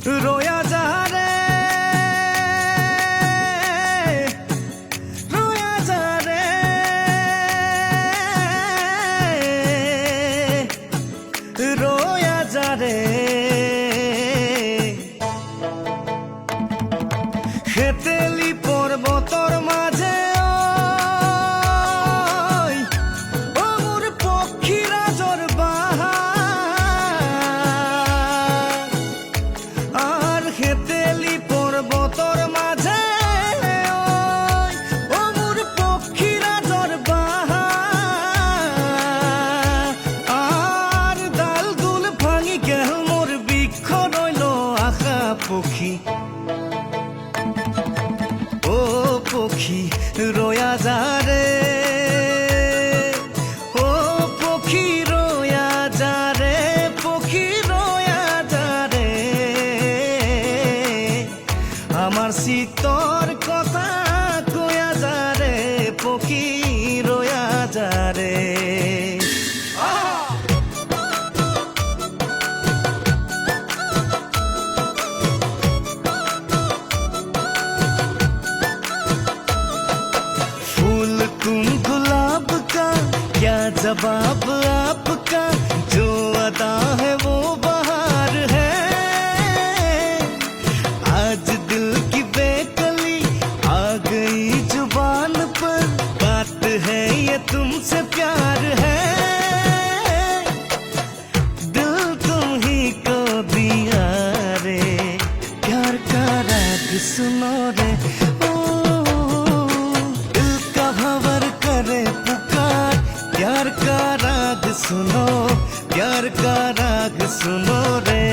रोया जा रे, रोया जा रे, रोया जा रे। খেতেলি পর্বতর মাঝে ওর পক্ষীরা জোর বাহার, আর খেতেলি পর্বতর মাঝে ওর পক্ষীরা জোর বাহার, আর ডাল দুল ভাঙি গেল মোর বৃক্ষ রইল আশা পক্ষী। ও পক্ষী রোয়া যা রে, ও পক্ষী রোয়া যা রে, পক্ষী রোয়া যা রে। আমার শীতর কথা কয়া যা রে, পক্ষী রোয়া যা রে। तुम गुलाब का क्या जवाब आपका, जो अदा है वो बहार है। आज दिल की बेकली आ गई जुबान पर, बात है ये तुमसे प्यार है। दिल तुम ही को दिया रे, प्यार का राग सुनो रे। प्यार का राग सुनो, प्यार का राग सुनो रे।